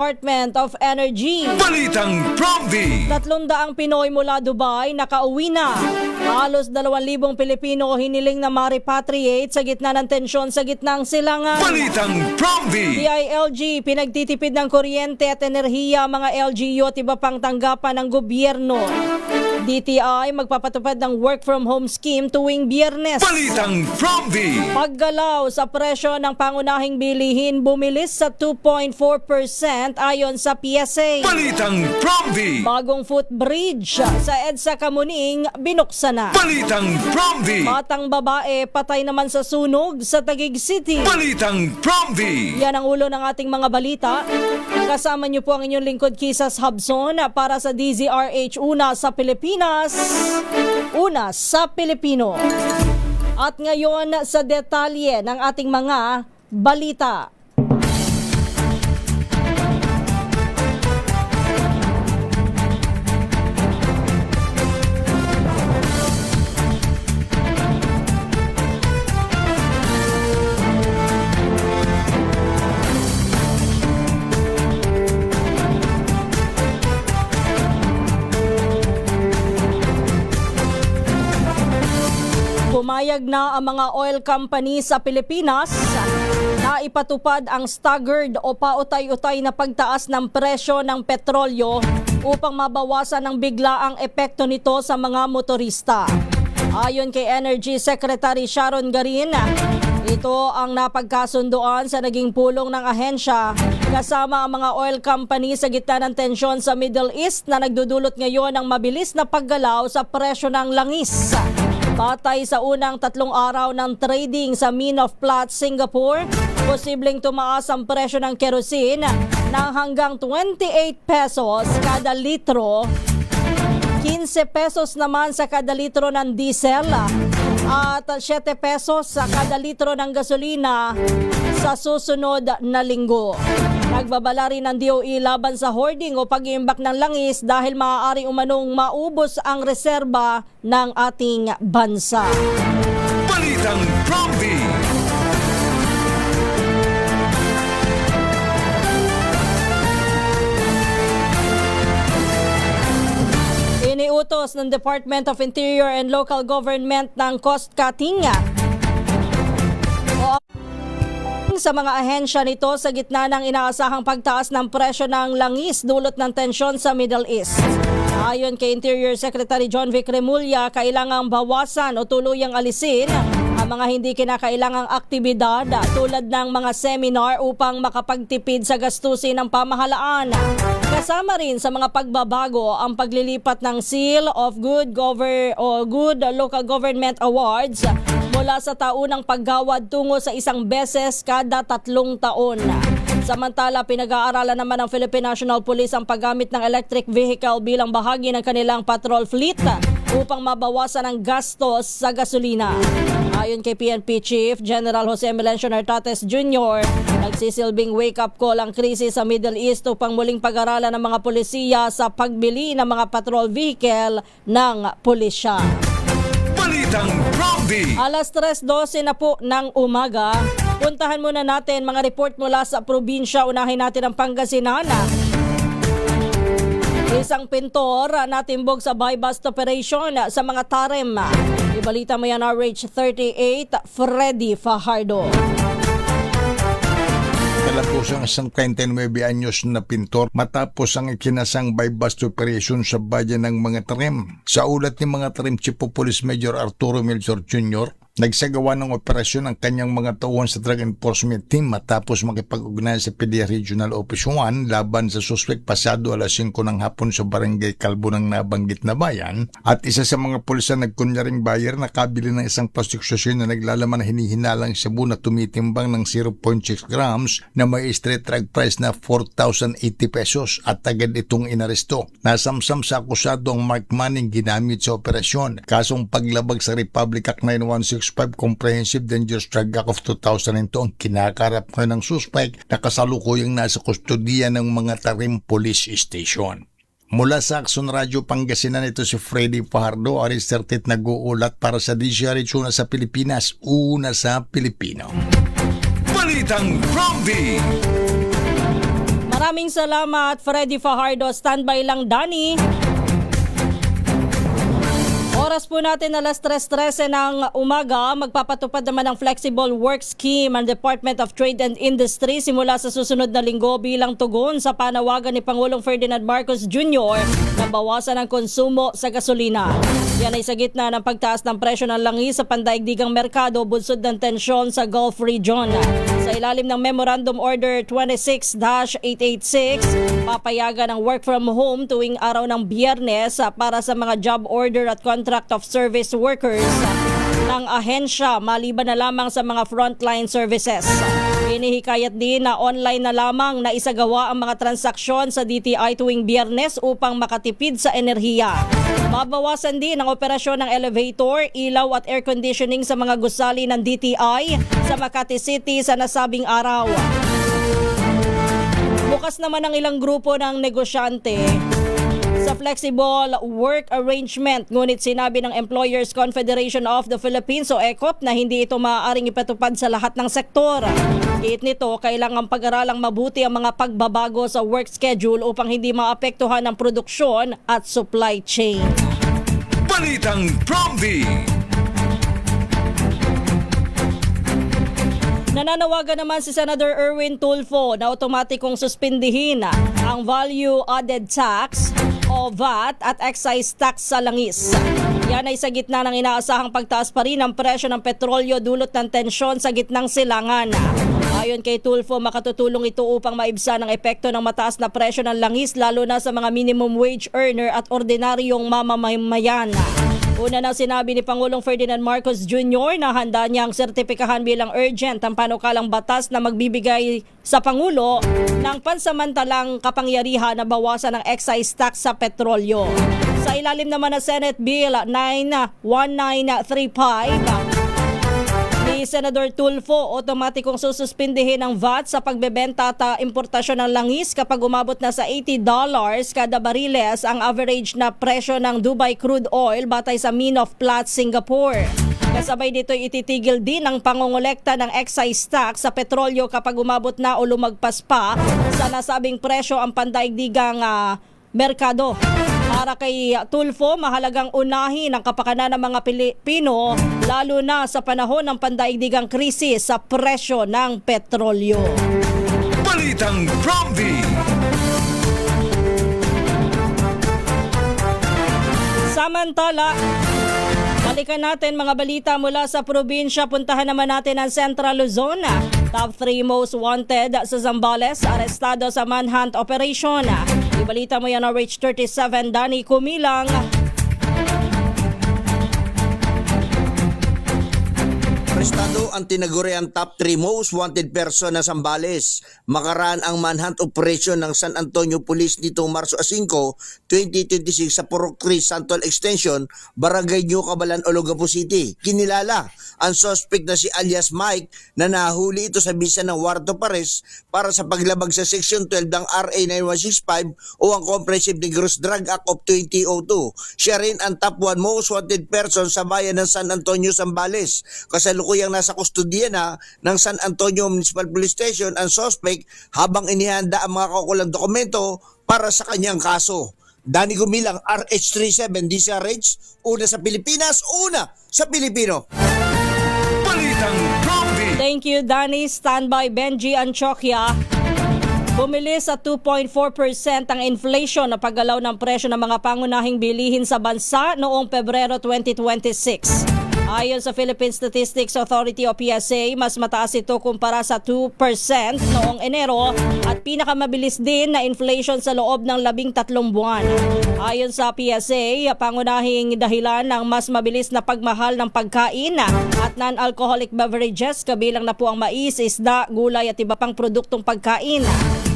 Department of Energy. Balitang Promdi! 300 Pinoy mula Dubai nakauwi na. Halos 2,000 Pilipino hiniling na ma-repatriate sa gitna ng tensyon sa gitnang silangan. Balitang Promdi! DILG, pinagtitipid ng kuryente at enerhiya mga LGU at iba pang tanggapan ng gobyerno. DTI magpapatupad ng work from home scheme tuwing Biyernes. Balitang Promdi! Paggalaw sa presyo ng pangunahing bilihin bumilis sa 2.4% ayon sa PSA. Balitang Promdi! Bagong footbridge sa EDSA Kamuning binuksan na. Balitang Promdi! Batang babae patay naman sa sunog sa Taguig City. Balitang Promdi! Yan ang ulo ng ating mga balita. Kasama niyo po ang inyong lingkod Kisas Habson para sa DZRH Una sa Pilipinas, Una sa Pilipino. At ngayon sa detalye ng ating mga balita. Pumayag na ang mga oil companies sa Pilipinas na ipatupad ang staggered o pautay-utay na pagtaas ng presyo ng petrolyo upang mabawasan ang biglaang epekto nito sa mga motorista. Ayon kay Energy Secretary Sharon Garin, ito ang napagkasunduan sa naging pulong ng ahensya kasama ang mga oil companies sa gitna ng tensyon sa Middle East na nagdudulot ngayon ng mabilis na paggalaw sa presyo ng langis. Batay sa unang 3 araw ng trading sa Mine of Platts, Singapore, posibleng tumaas ang presyo ng kerosene ng hanggang 28 pesos kada litro, 15 pesos naman sa kada litro ng diesel at 7 pesos sa kada litro ng gasolina sa susunod na linggo. Nagbabala rin ng DOE laban sa hoarding o pag-iimbak ng langis dahil maaari umanong maubos ang reserba ng ating bansa. Balitang Promdi! Iniutos ng Department of Interior and Local Government ng cost cutting sa mga ahensya nito sa gitna ng inaasahang pagtaas ng presyo ng langis dulot ng tensyon sa Middle East. Ayon kay Interior Secretary John Vic Remulla, kailangang bawasan o tuluyang alisin ang mga hindi kinakailangang aktibidad tulad ng mga seminar upang makapagtipid sa gastusin ng pamahalaan. Kasama rin sa mga pagbabago ang paglilipat ng Seal of Good Local Government Awards mula sa taunang paggawad tungo sa isang beses kada 3 taon. Samantala, pinag-aaralan naman ng Philippine National Police ang paggamit ng electric vehicle bilang bahagi ng kanilang patrol fleet upang mabawasan ang gastos sa gasolina. Ayon kay PNP Chief General Jose Melencio Nartates Jr., nagsisilbing wake-up call ang krisis sa Middle East upang muling pag-aralan ng mga polisiya sa pagbili ng mga patrol vehicle ng pulisya. Balitang Promdi! Alas 3:12 na po ng umaga. Puntahan muna natin mga report mula sa probinsya. Unahin natin ang Pangasinan. Isang pintor natimbog sa buy-bust operation sa mga tarem. Ibalita mo yan RH38, Freddy Fajardo. Talapos ang isang 39 anyos na pintor matapos ang ikinasang buy-bust operation sa bayan ng mga tarem. Sa ulat ni mga tarem Chief of Police Major Arturo Melchor Jr., nagsagawa ng operasyon ang kanyang mga tauhan sa Drug Enforcement Team matapos makipag-ugnayan sa PDEA Regional Office 1 laban sa suspect pasado alas 5 ng hapon sa Barangay Calbo ng nabanggit na bayan, at isa sa mga pulis na nagkunyaring buyer nakabili ng isang plastic sachet na naglalaman na hinihinalang sabu na tumitimbang ng 0.6 grams na may street drug price na 4,080 pesos at agad itong inaresto. Nasamsam sa akusado ang marked money ginamit sa operasyon. Kasong paglabag sa Republic Act 9165 Comprehensive Dangerous Drug Act of 2002 ang kinakarap ng suspect na kasalukuyang nasa kustodiya ng mga Tarim Police Station. Mula sa Action Radio Pangasinan, ito si Freddy Fajardo, Aristertit nag-uulat para sa DZRH Una sa Pilipinas, Una sa Pilipino. Balitang Promdi! Maraming salamat, Freddy Fajardo. Standby lang, Danny. Oras po natin alas 3:13 ng umaga. Magpapatupad naman ng Flexible Work Scheme ang Department of Trade and Industry simula sa susunod na linggo bilang tugon sa panawagan ni Pangulong Ferdinand Marcos Jr. na bawasan ang konsumo sa gasolina. Yan ay sa gitna ng pagtaas ng presyo ng langis sa pandaigdigang merkado bunsod ng tensyon sa Gulf region. Sa ilalim ng Memorandum Order 26-886, papayagan ang work from home tuwing araw ng Biyernes para sa mga job order at contract of service workers ng ahensya maliban na lamang sa mga frontline services. Inihikayat din na online na lamang na isagawa ang mga transaksyon sa DTI tuwing Biyernes upang makatipid sa enerhiya. Mabawasan din ang operasyon ng elevator, ilaw at air conditioning sa mga gusali ng DTI sa Makati City sa nasabing araw. Bukas naman ang ilang grupo ng negosyante sa flexible work arrangement, ngunit sinabi ng Employers Confederation of the Philippines o ECOP na hindi ito maaaring ipatupad sa lahat ng sektor. Giit nito, kailangang pag-aralang mabuti ang mga pagbabago sa work schedule upang hindi maapektuhan ang produksyon at supply chain. Balitang Promdi. Nananawagan naman si Senator Erwin Tulfo na otomatikong suspindihin ang value added tax o VAT at excise tax sa langis. Yan ay sa gitna ng inaasahang pagtaas pa rin ng presyo ng petrolyo dulot ng tensyon sa gitnang silangan. Ayon kay Tulfo, makatutulong ito upang maibsan ang epekto ng mataas na presyo ng langis lalo na sa mga minimum wage earner at ordinaryong mamamayan. Una nang sinabi ni Pangulong Ferdinand Marcos Jr. na handa niyang sertipikahan bilang urgent ang panukalang batas na magbibigay sa Pangulo ng pansamantalang kapangyarihan na bawasan ang excise tax sa petrolyo. Sa ilalim naman ng Senate Bill 91935, ni Senador Tulfo, otomatikong sususpindihin ang VAT sa pagbebenta at importasyon ng langis kapag umabot na sa $80 kada bariles ang average na presyo ng Dubai crude oil batay sa Mean of Platts, Singapore. Kasabay dito ititigil din ang pangongolekta ng excise tax sa petrolyo kapag umabot na o lumagpas pa sa nasabing presyo ang pandaigdigang merkado. Para kay Tulfo, mahalagang unahin ang kapakanan ng mga Pilipino lalo na sa panahon ng pandaigdigang krisis sa presyo ng petrolyo. Balitang Promdi. Samantala, balikan natin mga balita mula sa probinsya. Puntahan naman natin ang Central Luzon. Top 3 most wanted sa Zambales, arestado sa manhunt operation. Ibalita mo yan na Rich 37, Danny Kumilang. Arestado ang tinaguriang top 3 most wanted person na Zambales. Makaraan ang manhunt operation ng San Antonio Police nitong Marso 5, 2026 sa Purok 3 Santol Extension, Barangay New Cabalan, Olongapo City. Kinilala ang suspect na si alias Mike na nahuli ito sa bisa ng warrant of arrest para sa paglabag sa Section 12 ng RA 9165 o ang Comprehensive Gross Drug Act of 2002. Siya rin ang top 1 most wanted person sa bayan ng San Antonio, Zambales. Kasalukuyang nasa kustodiya na ng San Antonio Municipal Police Station ang suspect habang inihanda ang mga kaukulang dokumento para sa kanyang kaso. Danny Gumilang, RH37, DCRH, una sa Pilipinas, una sa Pilipino. Balitang Promdi. Thank you, Danny. Standby Benji Anchokya. Bumili sa 2.4% ang inflation na paggalaw ng presyo ng mga pangunahing bilihin sa bansa noong Pebrero 2026. Ayon sa Philippine Statistics Authority o PSA, mas mataas ito kumpara sa 2% noong Enero at pinakamabilis din na inflation sa loob ng 13 buwan. Ayon sa PSA, pangunahing dahilan ng mas mabilis na pagmahal ng pagkain at non-alcoholic beverages kabilang na po ang mais, isda, gulay at iba pang produktong pagkain.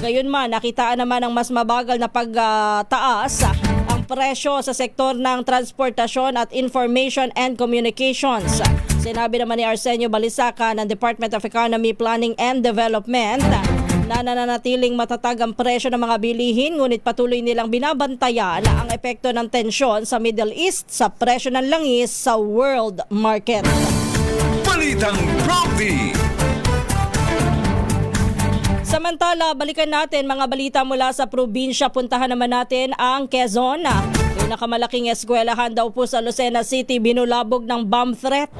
Gayunman, nakitaan naman ang mas mabagal na pagtaas ang presyo sa sektor ng transportasyon at information and communications. Sinabi naman ni Arsenio Balisaca ng Department of Economy, Planning and Development na nananatiling matatag ang presyo ng mga bilihin ngunit patuloy nilang binabantayan ang epekto ng tensyon sa Middle East sa presyo ng langis sa world market. Balitang Promdi. Samantala, balikan natin mga balita mula sa probinsya. Puntahan naman natin ang Quezon. Pinakamalaking eskwelahan daw po sa Lucena City binulabog ng bomb threat.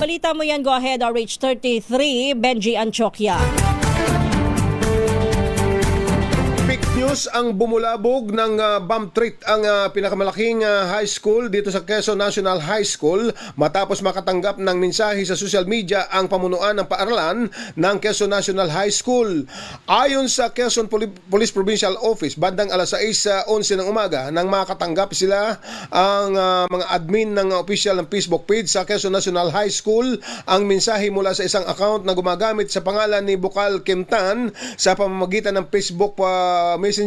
Balita mo yan, go ahead, RH33, Benji Antioquia. Big news ang bumulabog ng bomb threat ang pinakamalaking high school dito sa Quezon National High School matapos makatanggap ng mensahe sa social media ang pamunuan ng paaralan ng Quezon National High School. Ayon sa Quezon Police Provincial Office, bandang alas 6:11 ng umaga nang makatanggap sila ang mga admin ng official ng Facebook page sa Quezon National High School ang mensahe mula sa isang account na gumagamit sa pangalan ni Bukal Kimtan sa pamamagitan ng Facebook Messenger.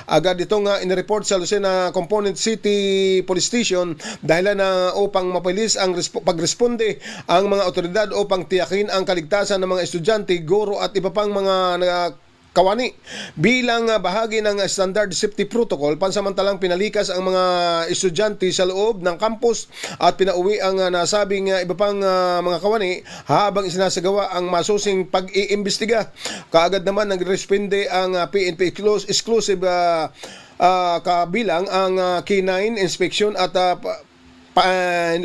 Agad itong inireport sa Lucena Component City Police Station dahilan na upang mabilis ang pagresponde ang mga otoridad upang tiyakin ang kaligtasan ng mga estudyante, guro at iba pang mga kawani. Bilang bahagi ng standard safety protocol, pansamantalang pinalikas ang mga estudyante sa loob ng campus at pinauwi ang nasabing iba pang mga kawani habang isinasagawa ang masusing pag-iimbestiga. Kaagad naman nagresponde ang PNP exclusive kabilang ang K9 inspection at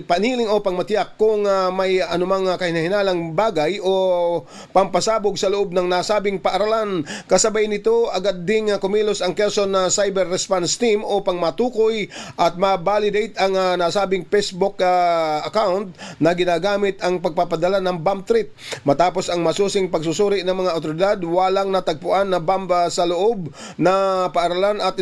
paniling o pangmatiyak kung may anumang kahinahinalang bagay o pampasabog sa loob ng nasabing paaralan. Kasabay nito, agad ding kumilos ang Quezon Cyber Response Team upang matukoy at ma-validate ang nasabing Facebook account na ginagamit ang pagpapadala ng bomb threat. Matapos ang masusing pagsusuri ng mga otoridad, walang natagpuan na bomba sa loob na paaralan at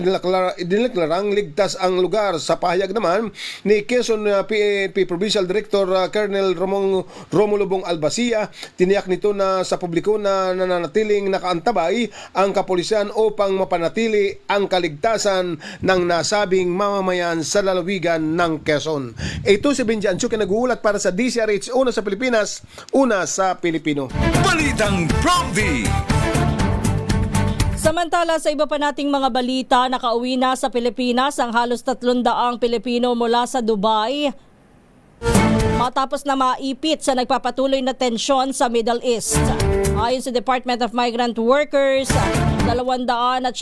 idineklarang ligtas ang lugar. Sa pahayag naman ni Quezon PNP Provincial Director Colonel Romulo Bong Albasia, tiniyak nito na sa publiko na nananatiling nakaantabay ang kapulisan upang mapanatili ang kaligtasan ng nasabing mamamayan sa lalawigan ng Quezon. Ito si Benji Antioquia nag-uulat para sa DCRH, una sa Pilipinas, una sa Pilipino. Balitang Prompty. Samantala, sa iba pa nating mga balita, nakauwi na sa Pilipinas ang halos 300 Pilipino mula sa Dubai matapos na maipit sa nagpapatuloy na tensyon sa Middle East. Ayon sa Department of Migrant Workers, 279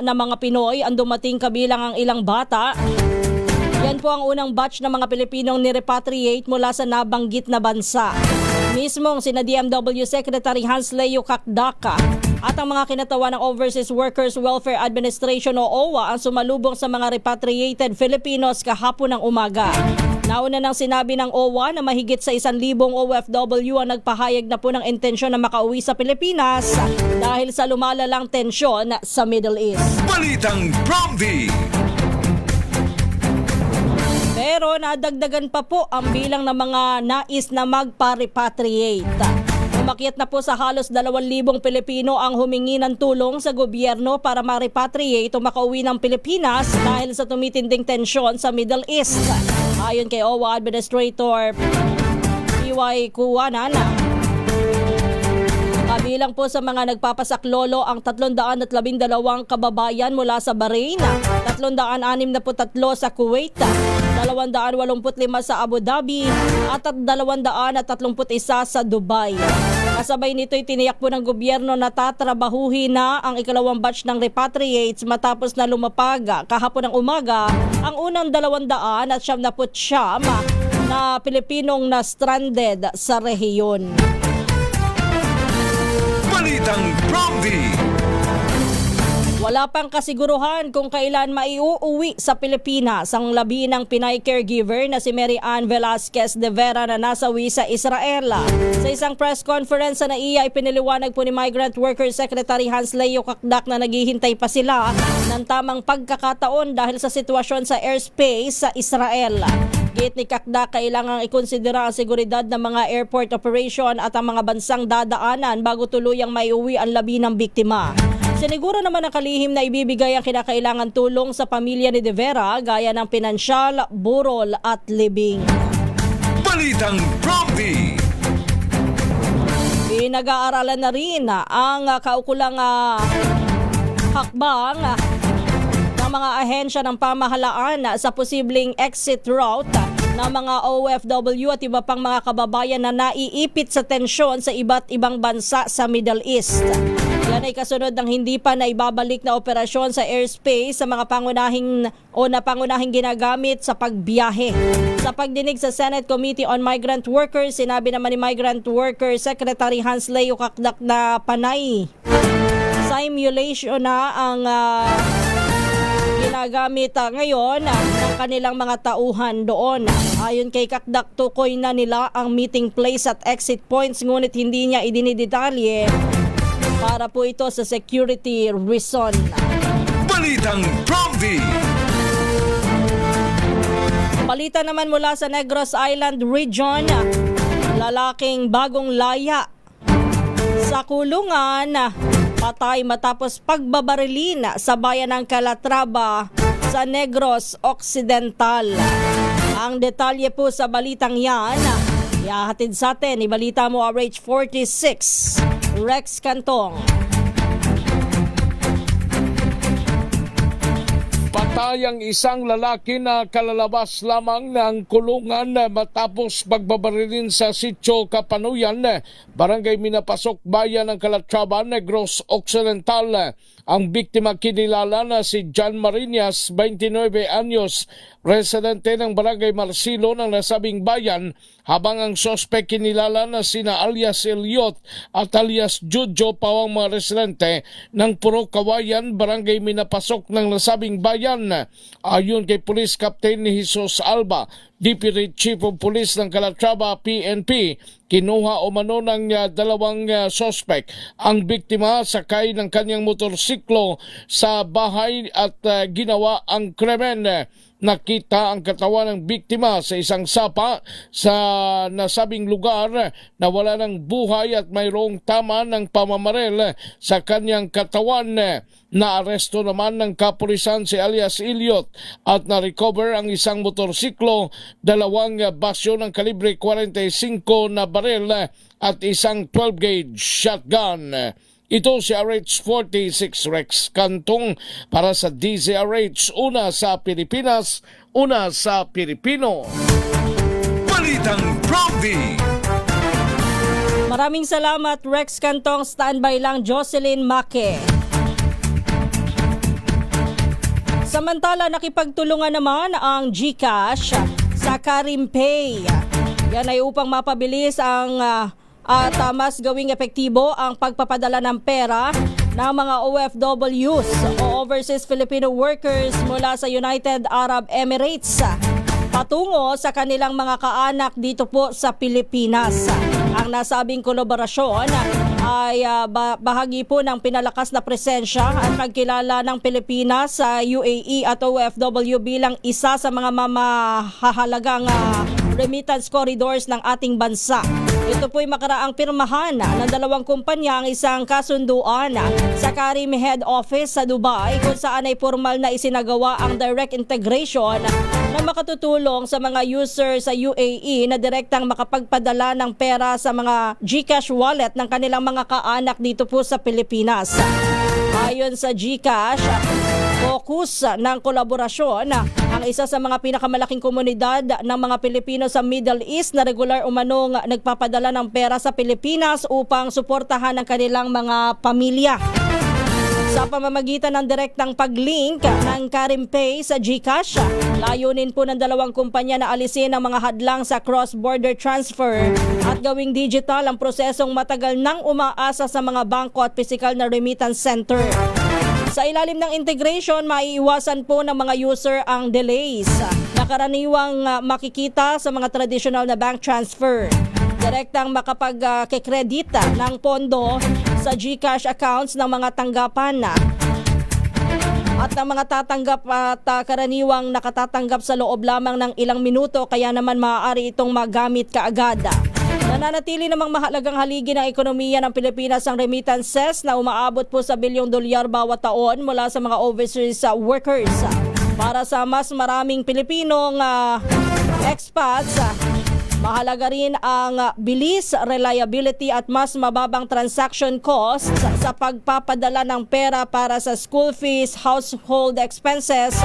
na mga Pinoy ang dumating kabilang ang ilang bata. Yan po ang unang batch ng mga Pilipinong nirepatriate mula sa nabanggit na bansa. Mismong sina DMW Secretary Hans Leo Kakdaka at ang mga kinatawan ng Overseas Workers Welfare Administration o OWA ang sumalubong sa mga repatriated Filipinos kahapon ng umaga. Nauna nang sinabi ng OWA na mahigit sa 1,000 OFW ang nagpahayag na po ng intensyon na makauwi sa Pilipinas dahil sa lumalalang tensyon sa Middle East. Balitang Prompty. Pero nadagdagan pa po ang bilang ng mga nais na magpa-repatriate. Umakyat na po sa halos 2,000 Pilipino ang humingi ng tulong sa gobyerno para ma-repatriate o makauwi ng Pilipinas dahil sa tumitinding tensyon sa Middle East. Ayon kay OWA Administrator PY Kuwanan, kabilang po sa mga nagpapasaklolo ang 312 kababayan mula sa Bahrain, 363 sa Kuwait, 285 sa Abu Dhabi at 231 sa Dubai. Kasabay nito'y tiniyak po ng gobyerno na tatrabahuhin na ang ikalawang batch ng repatriates matapos na lumapag kahapon ng umaga ang unang 279 na Pilipinong na stranded sa rehiyon. Balitang Prompty. Wala pang kasiguruhan kung kailan maiuuwi sa Pilipinas ang labi ng Pinay caregiver na si Mary Ann Velasquez de Vera na nasawi sa Israel. Sa isang press conference sa NAIA, ipiniliwanag po ni Migrant Workers Secretary Hans Leo Kakdak na naghihintay pa sila ng tamang pagkakataon dahil sa sitwasyon sa airspace sa Israel. Git ni Kakdak, kailangang ikonsidera ang seguridad ng mga airport operation at ang mga bansang dadaanan bago tuluyang maiuwi ang labi ng biktima. Siniguro naman ang kalihim na ibibigay ang kinakailangan tulong sa pamilya ni De Vera gaya ng pinansyal, burol at libing. Balitang Prompty. Pinag-aaralan na rin ang kaukulang hakbang ng mga ahensya ng pamahalaan sa posibleng exit route ng mga OFW at iba pang mga kababayan na naiipit sa tensyon sa iba't ibang bansa sa Middle East. Yan ay kasunod ng hindi pa na ibabalik na operasyon sa airspace sa mga pangunahing ginagamit sa pagbiyahe. Sa pagdinig sa Senate Committee on Migrant Workers, sinabi naman ni Migrant Worker Secretary Hans Leo Kakdak na panay simulation na ang ginagamit ngayon ng kanilang mga tauhan doon. Ayon kay Kakdak, tukoy na nila ang meeting place at exit points, ngunit hindi niya idinidetalye para po ito sa security reason. Balitang Prompty. Balita naman mula sa Negros Island Region, lalaking bagong laya sa kulungan, patay matapos pagbabarilin sa bayan ng Calatrava sa Negros Occidental. Ang detalye po sa balitang yan, ihahatid sa atin, ibalita mo RH46, Rex Cantong. Patay ang isang lalaki na kalalabas lamang ng kulungan matapos pagbabarilin sa Sitio Kapanuyan, Barangay Minapasok, Bayan ng Calatrava, Negros Occidental. Ang biktima kinilala na si John Marinas, 29 anyos, residente ng Barangay Marcilo ng nasabing bayan, habang ang sospek kinilala na sina alias Eliot at alias Jojo, pawang mga residente ng Puro Kawayan, Barangay Minapasok ng nasabing bayan. Ayon kay Police Captain Jesus Alba, Deputy Chief of Police ng Calatrava PNP, kinuha umano ng dalawang sospek ang biktima sakay ng kanyang motorsiklo sa bahay at ginawa ang krimen. Nakita ang katawan ng biktima sa isang sapa sa nasabing lugar na wala ng buhay at mayroong tama ng pamamaril sa kanyang katawan. Naaresto naman ng kapulisan si alias Eliot at na-recover ang isang motorsiklo, dalawang basyo ng kalibre 45 na baril at isang 12-gauge shotgun. Ito si RH46 Rex Cantong para sa DZRH, una sa Pilipinas, una sa Pilipino. Balitang Prompty. Maraming salamat Rex Cantong, standby lang Jocelyn Make. Samantala, nakipagtulungan naman ang GCash sa Karim Pay. Yan ay upang mapabilis ang at mas gawing epektibo ang pagpapadala ng pera ng mga OFWs o Overseas Filipino Workers mula sa United Arab Emirates patungo sa kanilang mga kaanak dito po sa Pilipinas. Ang nasabing kolaborasyon ay bahagi po ng pinalakas na presensya at pagkilala ng Pilipinas sa UAE at OFW bilang isa sa mga mamahahalagang remittance corridors ng ating bansa. Ito po'y makaraang pirmahan ng dalawang kumpanya ang isang kasunduan sa Karim Head Office sa Dubai, kung saan ay formal na isinagawa ang direct integration na makatutulong sa mga user sa UAE na direktang makapagpadala ng pera sa mga GCash wallet ng kanilang mga kaanak dito po sa Pilipinas. Ayon sa GCash, focus ng kolaborasyon ang isa sa mga pinakamalaking komunidad ng mga Pilipino sa Middle East na regular umanong nagpapadala ng pera sa Pilipinas upang suportahan ang kanilang mga pamilya. Sa pamamagitan ng direktang paglink ng Karim Pay sa GCash, layunin po ng dalawang kumpanya na alisin ang mga hadlang sa cross-border transfer at gawing digital ang prosesong matagal nang umaasa sa mga bangko at physical na remittance center. Sa ilalim ng integration, maiiwasan po ng mga user ang delays na karaniwang makikita sa mga traditional na bank transfer. Direktang makapagkikredita ng pondo sa GCash accounts ng mga tanggapan at ang mga tatanggap at karaniwang nakatatanggap sa loob lamang ng ilang minuto, kaya naman maaari itong magamit kaagad. Nananatili namang mahalagang haligi ng ekonomiya ng Pilipinas ang remittances na umaabot po sa bilyong dolyar bawat taon mula sa mga overseas workers. Para sa mas maraming Pilipinong expats, mahalaga rin ang bilis, reliability at mas mababang transaction costs sa pagpapadala ng pera para sa school fees, household expenses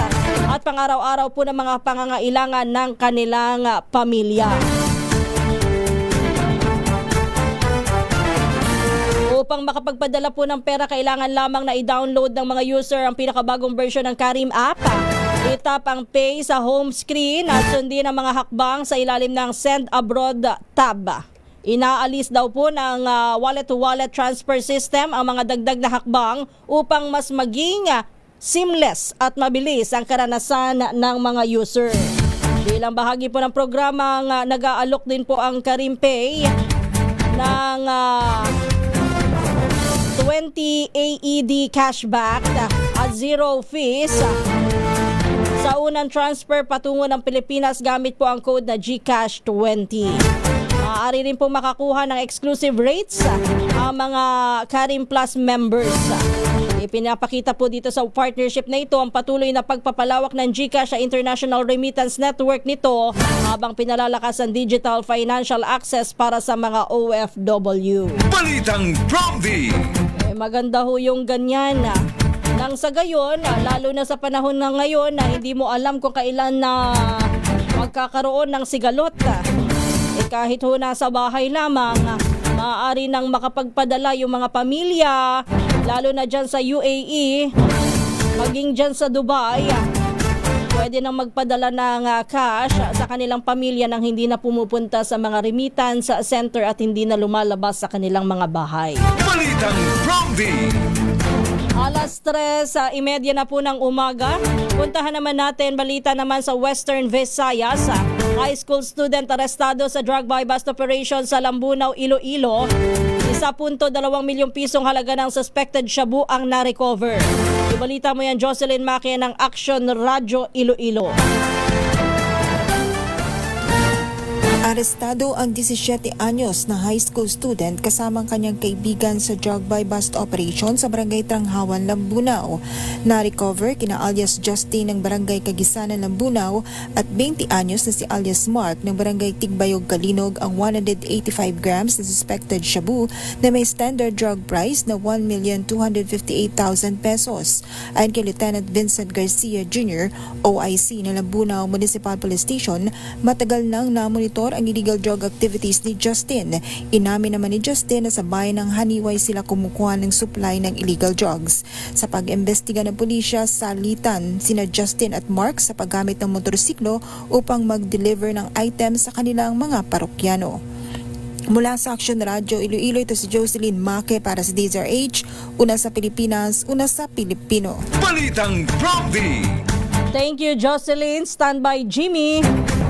at pang-araw-araw po ng mga pangangailangan ng kanilang pamilya. Upang makapagpadala po ng pera, kailangan lamang na i-download ng mga user ang pinakabagong version ng Careem app. I-tap ang Pay sa home screen at sundin ang mga hakbang sa ilalim ng Send Abroad tab. Inaalis daw po ng wallet-to-wallet transfer system ang mga dagdag na hakbang upang mas maging seamless at mabilis ang karanasan ng mga user. Bilang bahagi po ng programang nag-aalok din po ang Careem Pay ng 20 AED cashback at zero fees sa unang transfer patungo ng Pilipinas gamit po ang code na GCash20. Maaari rin po makakuha ng exclusive rates ang mga Careem Plus members. Ipinapakita po dito sa partnership na ito ang patuloy na pagpapalawak ng GCash sa international remittance network nito habang pinalalakas ang digital financial access para sa mga OFW. Balitang Prompty. Maganda ho yung ganyan. Nang sa gayon, lalo na sa panahon na ngayon na hindi mo alam kung kailan na magkakaroon ng sigalot. Kahit ho nasa bahay lamang, maaari nang makapagpadala yung mga pamilya, lalo na dyan sa UAE, maging dyan sa Dubai. Pwede nang magpadala ng cash sa kanilang pamilya nang hindi na pumupunta sa mga remittance center at hindi na lumalabas sa kanilang mga bahay. Balitang Prompty. Alas 3:30 na po ng umaga. Puntahan naman natin balita naman sa Western Visayas. High school student arestado sa drug buy bust operation sa Lambunaw, Iloilo. 1.2 milyong pisong halaga ng suspected shabu ang na-recover. Ibalita mo yan, Jocelyn Makia ng Action Radyo Iloilo. Arestado ang 17 anyos na high school student kasamang kanyang kaibigan sa drug buy bust operation sa Barangay Tranghawan, Lambunaw. Na-recover kina alias Justin ng Barangay Kagisanan, Lambunaw at 20 anyos na si alias Mark ng Barangay Tigbayog, Kalinog ang 185 grams na suspected shabu na may standard drug price na 1,258,000 pesos. Ayon kay Lieutenant Vincent Garcia Jr., OIC ng Lambunaw Municipal Police Station, matagal nang namonitor ang illegal drug activities ni Justin. Inamin naman ni Justin na sa bayan ng Haniway sila kumukuha ng supply ng illegal drugs. Sa pag-imbestiga ng pulisya, salitan sina Justin at Mark sa paggamit ng motorsiklo upang mag-deliver ng items sa kanilang mga parokyano. Mula sa Action Radio Iloilo, ito si Jocelyn Make para sa DZRH, una sa Pilipinas, una sa Pilipino. Balitang Prompty. Thank you, Jocelyn. Standby, Jimmy.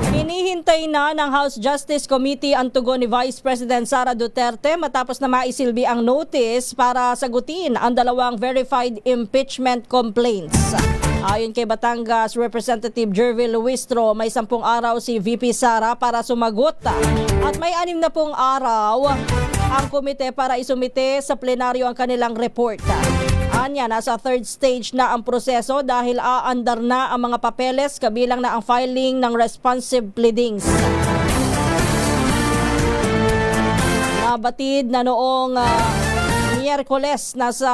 Hinihintay na ng House Justice Committee ang tugon ni Vice President Sara Duterte matapos na maisilbi ang notice para sagutin ang dalawang verified impeachment complaints. Ayon kay Batangas Representative Jervil Luistro, may 10 araw si VP Sara para sumagot at may 6 na pong araw ang komite para isumite sa plenaryo ang kanilang report. Anya, nasa third stage na ang proseso dahil aandar na ang mga papeles kabilang na ang filing ng responsive pleadings. Nabatid na noong Miyerkules nasa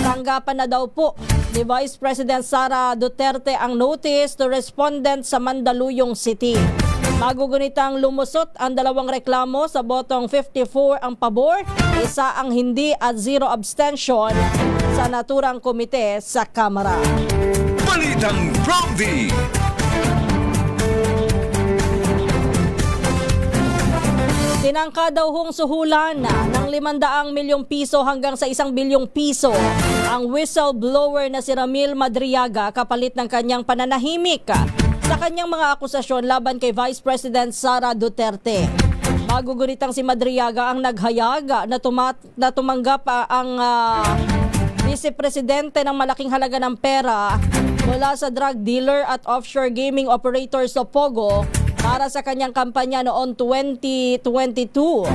tanggapan na daw po ni Vice President Sara Duterte ang notice to respondent sa Mandaluyong City. Magugunitang lumusot ang dalawang reklamo sa botong 54 ang pabor, 1 ang hindi at 0 abstention sa naturang komite sa Kamara. Balitang Prompty. Tinangka daw hong suhulan ng 500 milyong piso hanggang sa 1 bilyong piso ang whistleblower na si Ramil Madriaga kapalit ng kanyang pananahimik sa kanyang mga akusasyon laban kay Vice President Sara Duterte. Magugunitang si Madriaga ang naghayag na tumanggap ang vice-presidente ng malaking halaga ng pera mula sa drug dealer at offshore gaming operator sa Pogo para sa kanyang kampanya noong 2022.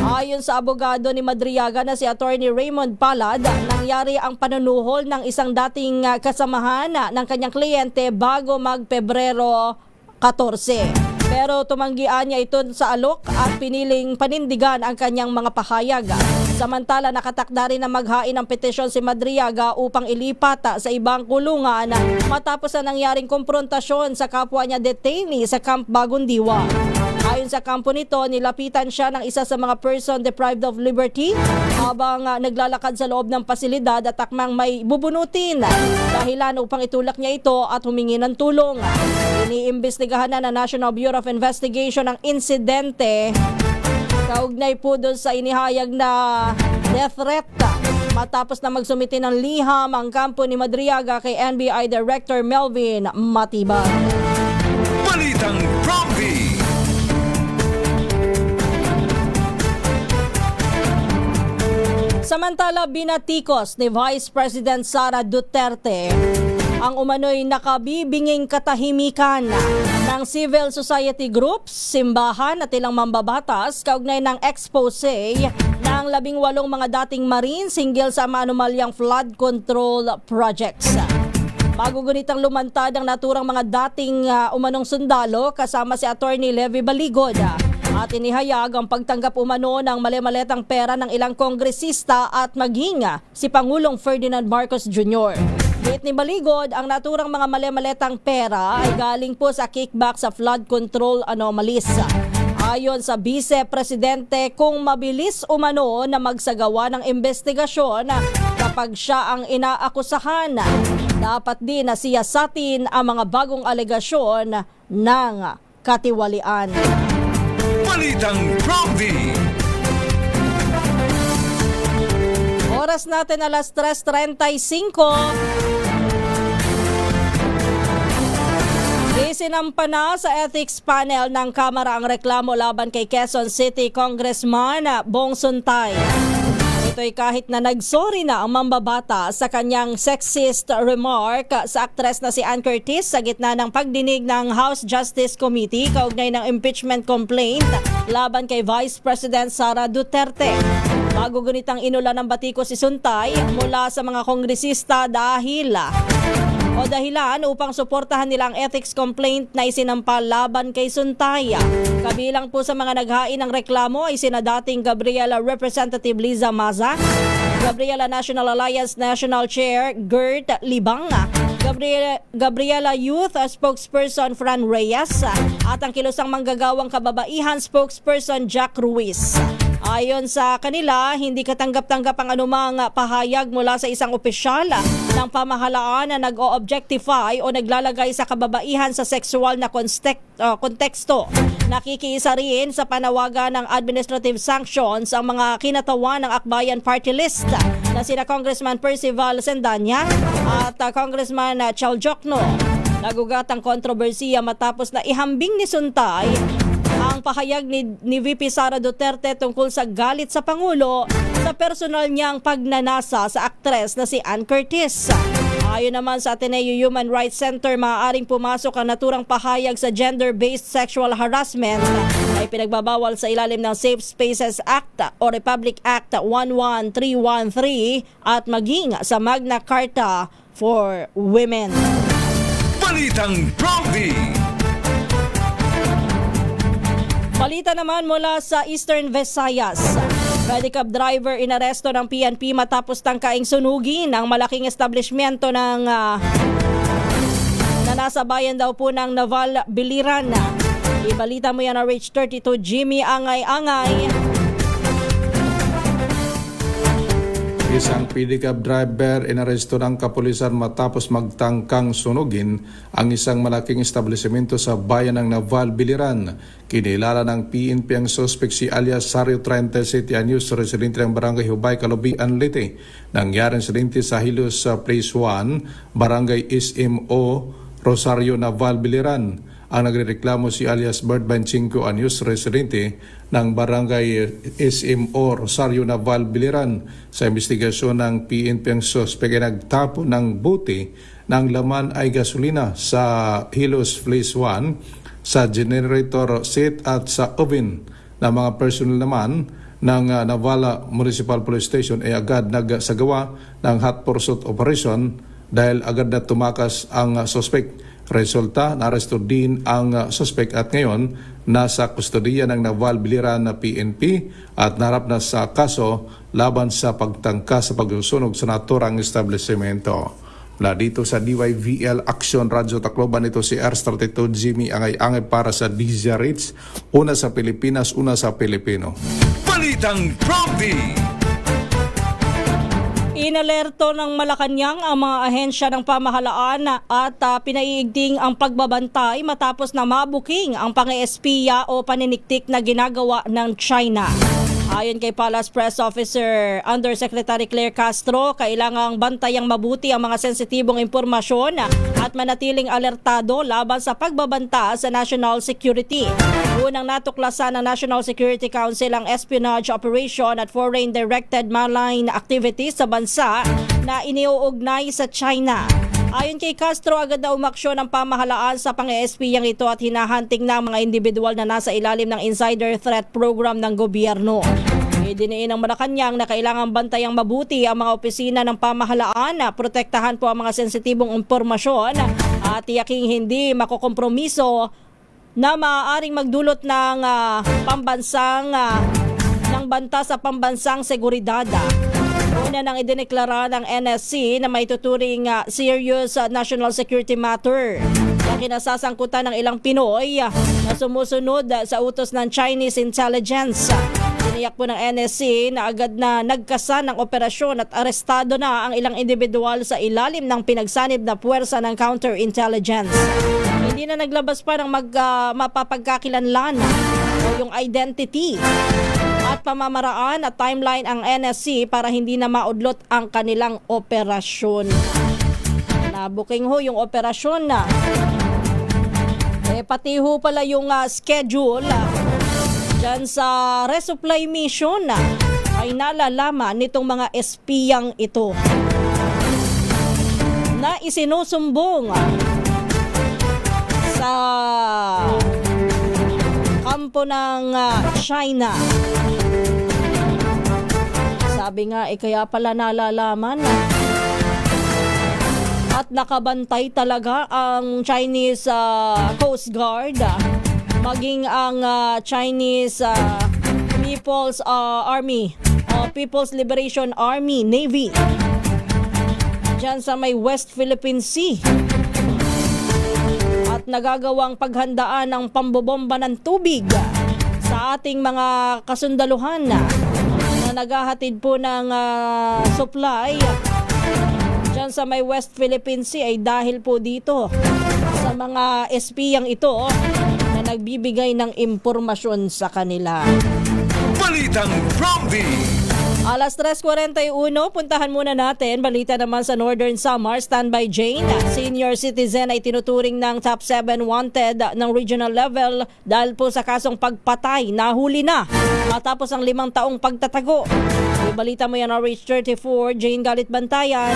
Ayon sa abogado ni Madriaga na si Attorney Raymond Palad, nangyari ang panunuhol ng isang dating kasamahan ng kanyang kliyente bago mag-Pebrero 14. Pero tumanggian niya ito sa alok at piniling panindigan ang kanyang mga pahayag. Samantala, nakatakda rin na maghain ng petisyon si Madriaga upang ilipat sa ibang kulungan matapos na nangyaring komprontasyon sa kapwa niya detainee sa Camp Bagong Diwa. Ayon sa kampo nito, nilapitan siya ng isa sa mga person deprived of liberty habang naglalakad sa loob ng pasilidad at akmang may bubunutin. Dahilan upang itulak niya ito at humingi ng tulong. Iniimbestigahan na ng National Bureau of Investigation ang insidente kaugnay po doon sa inihayag na death threat matapos na magsumiti ng liham ang kampo ni Madriaga kay NBI Director Melvin Matibag. Balitang Prompty. Samantala, binatikos ni Vice President Sara Duterte ang umano'y nakabibinging katahimikan ng civil society groups, simbahan at ilang mambabatas kaugnay ng expose ng 18 mga dating Marines hinggil sa maanumalyang flood control projects. Magugunitang lumantad ang naturang mga dating umanong sundalo kasama si Attorney Levy Baligod at inihayag ang pagtanggap umano ng mali-maletang pera ng ilang kongresista at maging si Pangulong Ferdinand Marcos Jr. Bit ni Baligod, ang naturang mga mali-maletang pera ay galing po sa kickback sa flood control anomalies. Ayon sa Vice Presidente, kung mabilis umano na magsagawa ng investigasyon kapag siya ang inaakusahan, dapat din na siyasatin ang mga bagong alegasyon ng katiwalian. Balitang Prompty. Oras natin alas 3:35. Isinampa na sa ethics panel ng Kamara ang reklamo laban kay Quezon City Congressman Bong Suntay. Ito'y kahit na nagsorry na ang mambabata sa kanyang sexist remark sa aktres na si Ann Curtis sa gitna ng pagdinig ng House Justice Committee kaugnay ng impeachment complaint laban kay Vice President Sara Duterte. Magugunitang inulan ng batiko si Suntay mula sa mga kongresista dahilan upang suportahan nila ang ethics complaint na isinampa laban kay Suntay. Kabilang po sa mga naghain ng reklamo ay sina dating Gabriela Representative Liza Maza, Gabriela National Alliance National Chair Gert Libanga, Gabriela Youth Spokesperson Fran Reyes at ang kilusang manggagawang kababaihan spokesperson Jack Ruiz. Ayon sa kanila, hindi katanggap-tanggap ang anumang pahayag mula sa isang opisyal ng pamahalaan na nag-o-objectify o naglalagay sa kababaihan sa sexual na konteksto. Nakikiisa rin sa panawagan ng administrative sanctions ang mga kinatawan ng Akbayan Party List na sina Congressman Percival Sendanya at Congressman Chal Jokno. Nagugat ang kontrobersiya matapos na ihambing ni Suntay ang pahayag ni VP Sara Duterte tungkol sa galit sa Pangulo sa personal niyang pagnanasa sa aktres na si Ann Curtis. Ayon naman sa Ateneo Human Rights Center, maaaring pumasok ang naturang pahayag sa gender-based sexual harassment ay pinagbabawal sa ilalim ng Safe Spaces Act o Republic Act 11313 at maging sa Magna Carta for Women. Balitang Prompty. Balita naman mula sa Eastern Visayas. Pedicab driver inaresto ng PNP matapos tangkaing sunugin ang malaking establishmento ng na nasa bayan daw po ng Naval Biliran. Ibalita mo yan na Rich 32 Jimmy Angay-Angay. Isang pedicab driver inaresto ng kapulisan matapos magtangkang sunugin ang isang malaking establishmento sa bayan ng Naval Biliran. Kinilala ng PNP ang suspect si alias Sario 37 anyos, residente ng Barangay Hubay, Kalubian, Leyte. Nangyari ang insidente sa Hilos Place 1, Barangay SMO, Rosario, Naval Biliran. Ang nagrereklamo si alias Bert 25 anyos, residente ng Barangay SMO Rosario, Naval Biliran. Sa investigasyon ng PNP, ang suspect ay nagtapo ng bote ng laman ay gasolina sa Hilos Place 1, sa generator set at sa oven. Na mga personnel naman ng Navala Municipal Police Station ay agad nagsagawa ng hot pursuit operation dahil agad na tumakas ang suspect. Resulta, naaresto din ang suspect at ngayon nasa kustodiya ng Naval Biliran na PNP at narap na sa kaso laban sa pagtangka sa pagsusunog sa naturang establishmento. Mula dito sa DYVL Action Radyo Tacloban, ito si R32 Jimmy Angay-Angay para sa DZRH, una sa Pilipinas, una sa Pilipino. Balitang Promdi. Inalerto ng Malacanang ang mga ahensya ng pamahalaan at pinaiigting ang pagbabantay matapos na mabuking ang pang-espiya o paniniktik na ginagawa ng China. Ayon kay Palace Press Officer Undersecretary Claire Castro, kailangang bantayang mabuti ang mga sensitibong impormasyon at manatiling alertado laban sa pagbabanta sa national security. Unang natuklasan ng National Security Council ang espionage operation at foreign directed malign activities sa bansa na iniuugnay sa China. Ayon kay Castro, agad na umaksyon ang pamahalaan sa pang-espiyang ito at hinahanting ng mga individual na nasa ilalim ng insider threat program ng gobyerno. Idiniin ng Malacanang na kailangan bantayang mabuti ang mga opisina ng pamahalaan, protektahan po ang mga sensitibong impormasyon at tiyaking hindi makokompromiso na maaaring magdulot ng ng banta sa pambansang seguridad. Una nang idineklara ng NSC na may tuturing serious national security matter na kinasasangkutan ng ilang Pinoy na sumusunod sa utos ng Chinese intelligence. Tiniyak po ng NSC na agad na nagkasan ng operasyon at arestado na ang ilang individual sa ilalim ng pinagsanib na puwersa ng counterintelligence. Hindi na naglabas pa ng mapapagkakilanlan o yung identity at pamamaraan at timeline ang NSC para hindi na maudlot ang kanilang operasyon. Nabuking ho yung operasyon na. Pati ho pala yung schedule dyan sa resupply mission ay nalalaman nitong mga espiyang ito na isinusumbong sa kampo ng China. Sabi nga, kaya pala nalalaman at nakabantay talaga ang Chinese Coast Guard, maging ang Chinese People's Army, People's Liberation Army, Navy, dyan sa may West Philippine Sea. At nagagawang paghandaan ng pambobomba ng tubig sa ating mga kasundaluhan na naghahatid po ng supply dyan sa may West Philippine Sea ay dahil po dito sa mga espiyang ito na nagbibigay ng impormasyon sa kanila. Balitang Promdi. Alas 3:41, puntahan muna natin. Balita naman sa Northern Samar, standby Jane. Senior citizen ay tinuturing ng top 7 wanted ng regional level dahil po sa kasong pagpatay. Nahuli na matapos ang 5 taong pagtatago. Balita mo yan, RH34, Jane Galit Bantayan.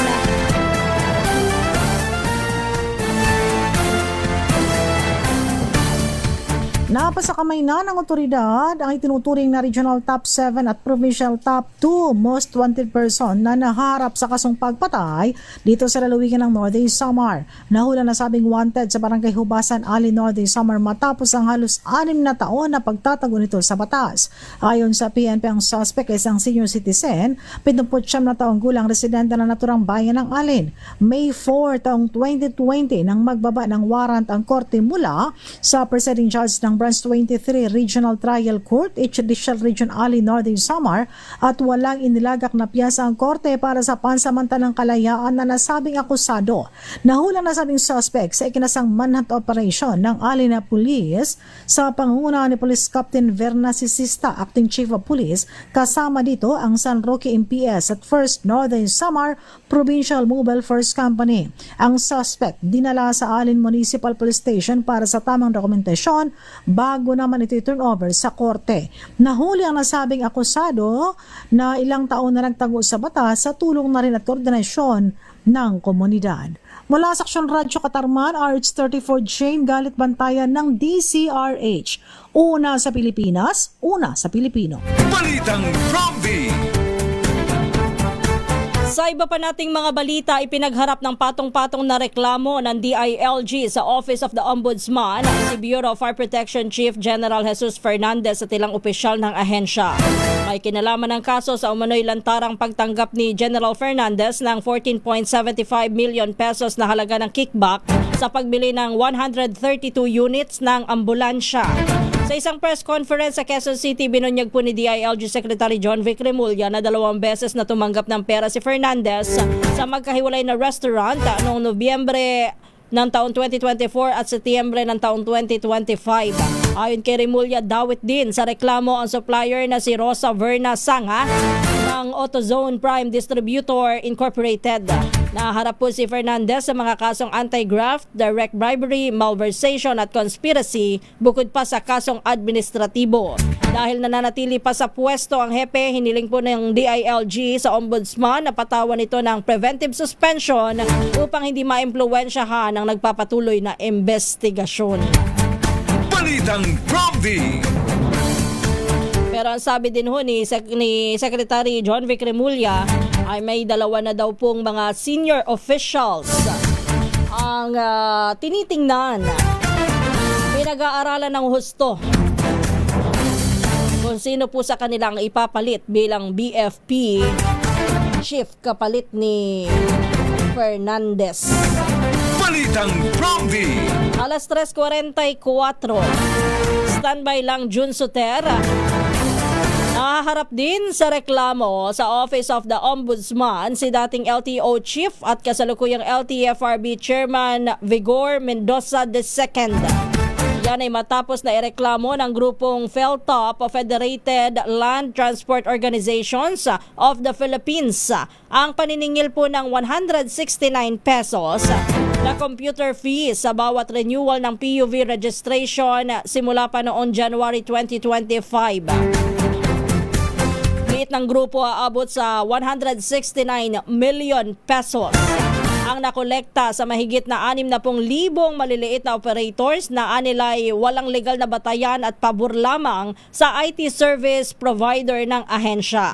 Napasa kamay na ng otoridad ang itinuturing na Regional Top 7 at Provincial Top 2 Most Wanted Person na naharap sa kasong pagpatay dito sa lalawigan ng Northern Samar. Nahula na sabing wanted sa Barangay Hubasan, Ali, Northern Samar matapos ang halos 6 na taon na pagtatago nito sa batas. Ayon sa PNP, ang suspect ay isang senior citizen, 79 na taong gulang residente na naturang bayan ng Alin. May 4 taong 2020 nang magbaba ng warrant ang korte mula sa presiding judge ng Branch 23 Regional Trial Court, Judicial Region Ali, Northern Samar at walang inilagak na piyasa ang korte para sa pansamantalang kalayaan na nasabing akusado. Nahula na sabing suspect sa ikinasang manhunt operation ng Ali na Police sa pangunguna ni Police Captain Verna Sisista, Acting Chief of Police, kasama dito ang San Roque MPS at 1st Northern Samar Provincial Mobile First Company. Ang suspect dinala sa Alin Municipal Police Station para sa tamang dokumentasyon bago naman ito i-turn over sa korte. Nahuli ang nasabing akusado na ilang taon na nagtago sa batas sa tulong na rin at koordinasyon ng komunidad. Mula sa Aksyon Radyo Katarman, RH34 Jane Galit Bantayan ng DCRH. Una sa Pilipinas, una sa Pilipino. Balitang Promdi. Sa iba pa nating mga balita, ipinagharap ng patong-patong na reklamo ng DILG sa Office of the Ombudsman si Bureau of Fire Protection Chief General Jesus Fernandez at ilang opisyal ng ahensya. May kinalaman ng kaso sa umano'y lantarang pagtanggap ni General Fernandez ng 14.75 million pesos na halaga ng kickback sa pagbili ng 132 units ng ambulansya. Sa isang press conference sa Quezon City, binunyag po ni DILG Secretary John Vic Remulla na 2 beses na tumanggap ng pera si Fernandez sa magkahiwalay na restaurant noong Nobyembre ng taong 2024 at Setyembre ng taong 2025. Ayon kay Remulla, dawit din sa reklamo ang supplier na si Rosa Verna Sanga ng AutoZone Prime Distributor Incorporated. Naharap po si Fernandez sa mga kasong anti-graft, direct bribery, malversation at conspiracy bukod pa sa kasong administratibo. Dahil nananatili pa sa pwesto ang hepe, hiniling po ng DILG sa Ombudsman na patawan ito ng preventive suspension upang hindi maimpluwensyahan ang nagpapatuloy na investigasyon. Balitang Prompty. Pero ang sabi din ho ni Secretary John Vic Remulla ay may 2 na daw pong mga senior officials ang tinitingnan, pinag-aaralan ng husto kung sino po sa kanilang ipapalit bilang BFP chief kapalit ni Fernandez. Balitang Prompty. Alas 3:44. Standby lang Jun Soter. Nahaharap din sa reklamo sa Office of the Ombudsman si dating LTO Chief at kasalukuyang LTFRB Chairman Vigor Mendoza II. Yan ay matapos na ireklamo ng grupong FELTOP o Federated Land Transport Organizations of the Philippines ang paniningil po ng 169 pesos na computer fee sa bawat renewal ng PUV registration simula pa noong January 2025. Liit ng grupo aabot sa 169 million pesos ang nakolekta sa mahigit na 60,000 maliliit na operators na anilay walang legal na batayan at pabor lamang sa IT service provider ng ahensya.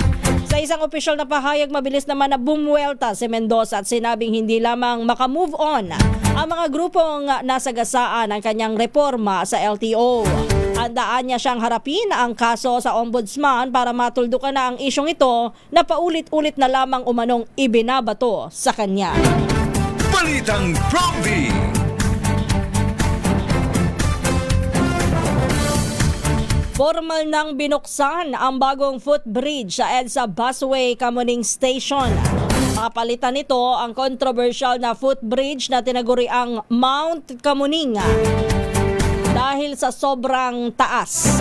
Sa isang opisyal na pahayag, mabilis naman na bumuelta si Mendoza at sinabing hindi lamang makamove on ang mga grupong nasagasaan ng kanyang reforma sa LTO. Handaan niya siyang harapin ang kaso sa Ombudsman para matuldukan na ang isyong ito na paulit-ulit na lamang umanong ibinabato sa kanya. Balitang Prompty. Formal nang binuksan ang bagong footbridge sa EDSA Busway Kamuning Station. Papalitan nito ang controversial na footbridge na tinaguriang Mount Kamuning dahil sa sobrang taas.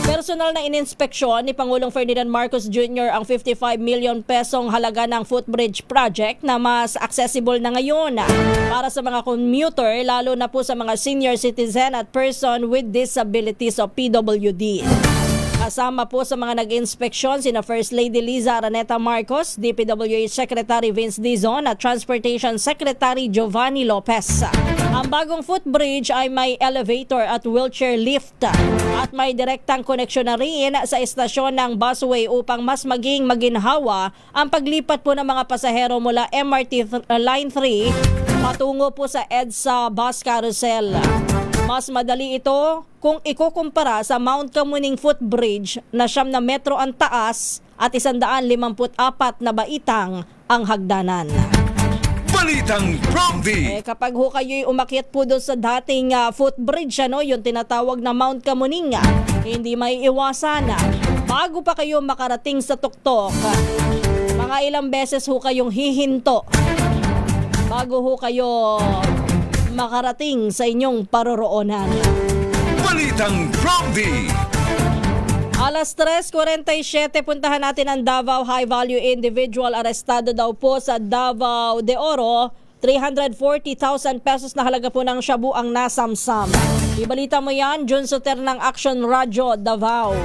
Personal na ininspeksyon ni Pangulong Ferdinand Marcos Jr. ang 55 million pesong halaga ng footbridge project na mas accessible na ngayon para sa mga commuter, lalo na po sa mga senior citizen at person with disabilities o PWD. Kasama po sa mga nag-inspeksyon sina First Lady Liza Araneta Marcos, DPWH Secretary Vince Dizon at Transportation Secretary Giovanni Lopez. Ang bagong footbridge ay may elevator at wheelchair lift at may direktang koneksyon na rin sa istasyon ng busway upang mas maging maginhawa ang paglipat po ng mga pasahero mula MRT Line 3 patungo po sa EDSA Bus Carousel. Mas madali ito kung ikukumpara sa Mount Kamuning Footbridge na 9 na metro ang taas at 154 na baitang ang hagdanan. Balitang Prompty. Kapag ho kayo'y umakyat po doon sa dating footbridge, yung tinatawag na Mount Kamuning, hindi may iwasan. Bago pa kayo makarating sa tuktok, mga ilang beses ho kayong hihinto bago ho kayo makarating sa inyong paroroonan. Balitang Prompty. Alas 3:47, puntahan natin ang Davao High Value Individual. Arestado daw po sa Davao de Oro. 340,000 pesos na halaga po ng shabu ang nasamsam. Ibalita mo yan, Jun Soter ng Action Radio Davao.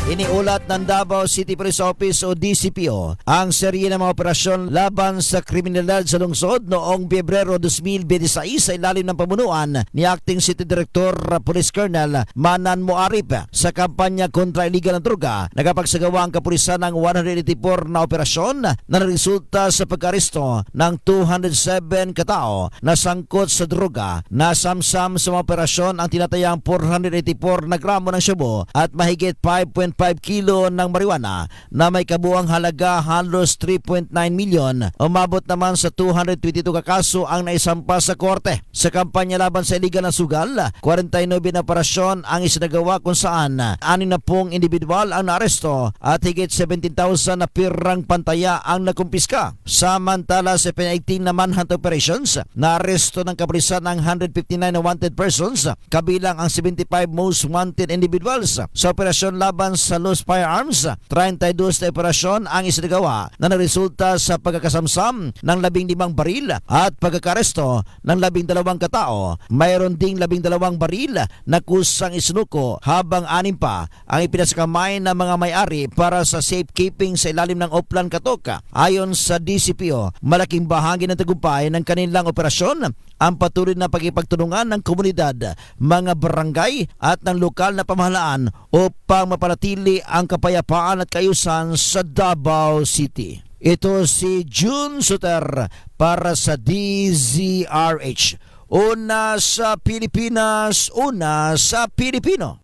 Iniulat ng Davao City Police Office o DCPO ang serye ng mga operasyon laban sa kriminalidad sa lungsod noong Pebrero 2026 sa ilalim ng pamunuan ni Acting City Director Police Colonel Manan Moarip. Sa kampanya kontra illegal na droga, nagapagsagawa ang kapulisan ng 184 na operasyon na resulta sa pag-aresto ng 207 katao na sangkot sa droga. Nasamsam sa mga operasyon ang tinatayang 484 na gramo ng shabu at mahigit 5.5 kilo ng marijuana na may kabuang halaga halos 3.9 milyon. Umabot naman sa 222 kakaso ang naisampa sa korte. Sa kampanya laban sa illegal na sugal, 49 na operasyon ang isinagawa kung saan 60 individual ang naaresto at higit 17,000 na pirang pantaya ang nakumpiska. Samantala sa pinaigting na manhunt operations, naaresto ng kapulisan ang 159 na wanted persons, kabilang ang 75 most wanted individuals. Sa operasyon laban sa loose firearms, 32 na operasyon ang isinagawa na naresulta sa pagkakasamsam ng 15 baril at pagkakaresto ng 12 katao. Mayroon ding 12 baril na kusang isinuko habang 6 pa ang ipinasakamay ng mga may-ari para sa safekeeping sa ilalim ng Oplan Katoka. Ayon sa DCPO, malaking bahagi ng tagumpay ng kanilang operasyon ang patuloy na pagkipagtulungan ng komunidad, mga barangay at ng lokal na pamahalaan upang mapanatili ang kapayapaan at kaayusan sa Davao City. Ito si June Suter para sa DZRH. Una sa Pilipinas, una sa Pilipino.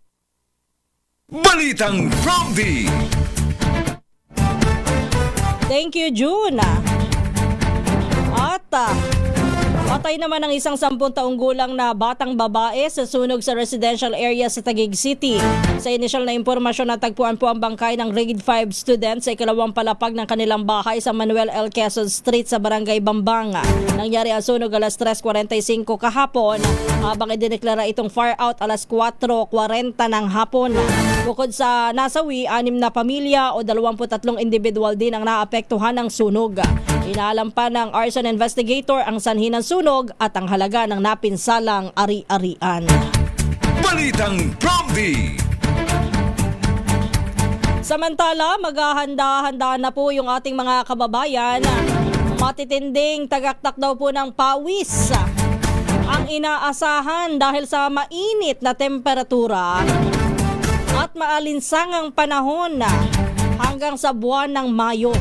Balitang Promdi. Thank you, June. At patay naman ang isang 10 taong gulang na batang babae sa sunog sa residential area sa Taguig City. Sa inisyal na impormasyon, natagpuan po ang bangkay ng grade 5 student sa ikalawang palapag ng kanilang bahay sa Manuel L. Quezon Street sa Barangay Bambang. Nangyari ang sunog alas 3:45 kahapon habang idineklara itong fire out alas 4:40 ng hapon. Bukod sa nasawi, 6 na pamilya o 23 individual din ang naapektuhan ng sunog. Inaalam pa ng arson investigator ang sanhi ng sunog at ang halaga ng napinsalang ari-arian. Balitang Promdi. Samantala, maghahanda-handa na po yung ating mga kababayan. Matitinding tagaktak daw po ng pawis ang inaasahan dahil sa mainit na temperatura at maalinsangang panahon hanggang sa buwan ng Mayo.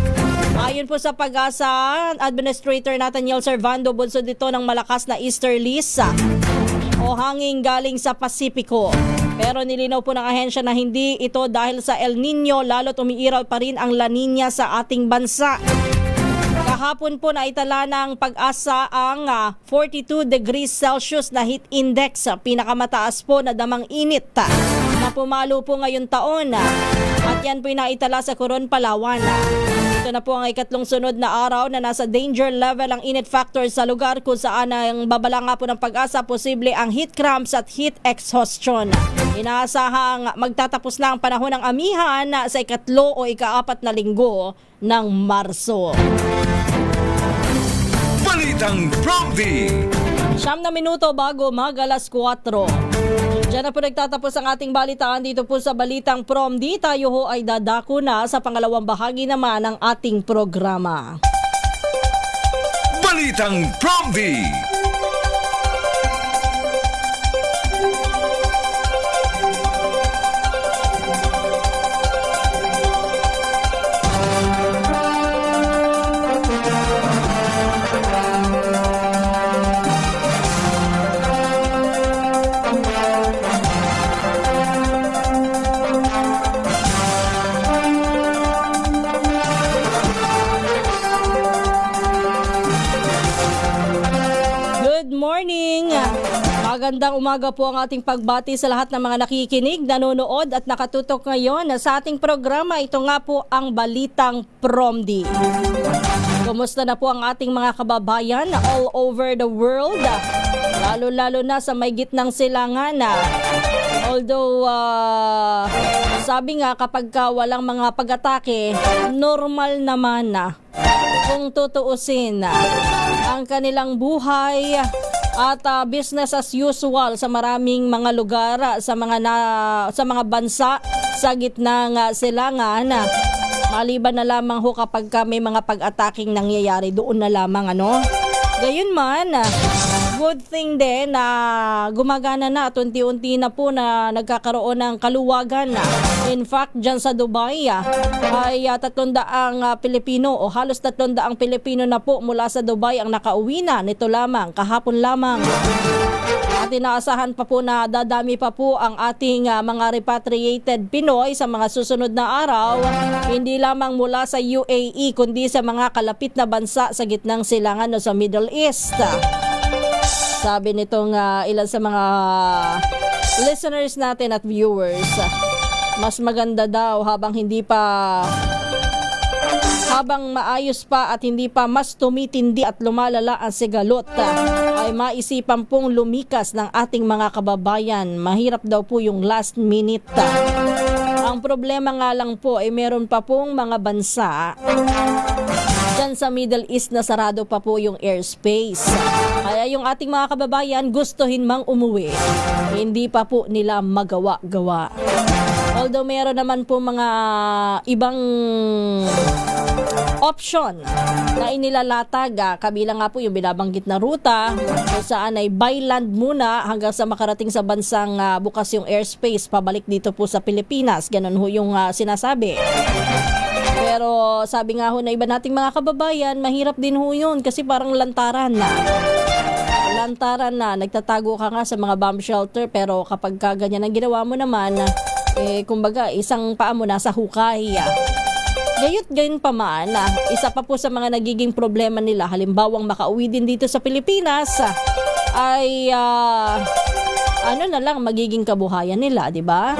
Ayon po sa Pag-asa, Administrator Nathaniel Servando, bunsod dito ng malakas na easterlies o hangin galing sa Pasipiko. Pero nilinaw po ng ahensya na hindi ito dahil sa El Nino, lalo't umiiral pa rin ang La Nina sa ating bansa. Kahapon po naitala ng Pag-asa ang 42 degrees Celsius na heat index, pinakamataas po na damang init na pumalo po ngayong taon. At yan po naitala sa Coron, Palawan. Ito na po ang ikatlong sunod na araw na nasa danger level ang init factor sa lugar kung saan ang babala nga po ng Pag-asa posible ang heat cramps at heat exhaustion. Inaasahang magtatapos na ang panahon ng amihan sa ikatlo o ika-4 na linggo ng Marso. Balitang Promdi. 9 minuto bago mag-alas 4. Diyan na po nagtatapos ang ating balitaan dito po sa Balitang Promdi. Tayo ho ay dadako na sa pangalawang bahagi naman ng ating programa. Balitang Promdi. Magandang umaga po ang ating pagbati sa lahat ng mga nakikinig, nanonood at nakatutok ngayon sa ating programa. Ito nga po ang Balitang Promdi. Kumusta na po ang ating mga kababayan all over the world? Lalo-lalo na sa may gitnang silangan. Although, sabi nga kapag walang mga pag-atake, normal naman kung tutuusin ang kanilang buhay at business as usual sa maraming mga lugar, sa mga bansa sa gitnang silangan. Maliban na lamang ho kapag may mga pag-ataking nangyayari doon na lamang Gayunman, good thing din na gumagana na at unti-unti na po na nagkakaroon ng kaluwagan. In fact, dyan sa Dubai ay 300 Pilipino o halos 300 Pilipino na po mula sa Dubai ang nakauwi na nito lamang, kahapon lamang. At inaasahan pa po na dadami pa po ang ating mga repatriated Pinoy sa mga susunod na araw, hindi lamang mula sa UAE kundi sa mga kalapit na bansa sa gitnang silangan o sa Middle East. Sabi nitong ilan sa mga listeners natin at viewers, mas maganda daw habang maayos pa at hindi pa mas tumitindi at lumalala ang sigalot, ay maisipan pong lumikas ng ating mga kababayan. Mahirap daw po yung last minute. Ang problema nga lang po ay meron pa pong mga bansa dyan sa Middle East na sarado pa po yung airspace. Kaya yung ating mga kababayan gustuhin mang umuwi, hindi pa po nila magawa-gawa. Although meron naman po mga ibang option na inilalatag, kabilang nga po yung binabanggit na ruta kung saan ay by land muna hanggang sa makarating sa bansang bukas yung airspace pabalik dito po sa Pilipinas. Ganun ho yung sinasabi. Pero sabi nga ho na iba nating mga kababayan, mahirap din ho yun kasi parang lantaran na. Nagtatago ka nga sa mga bomb shelter, pero kapag ganyan ang ginawa mo naman, kumbaga isang paa mo nasa hukay. Gayon pa man, isa pa po sa mga nagiging problema nila, halimbawang makauwi din dito sa Pilipinas, ay na lang magiging kabuhayan nila, di ba?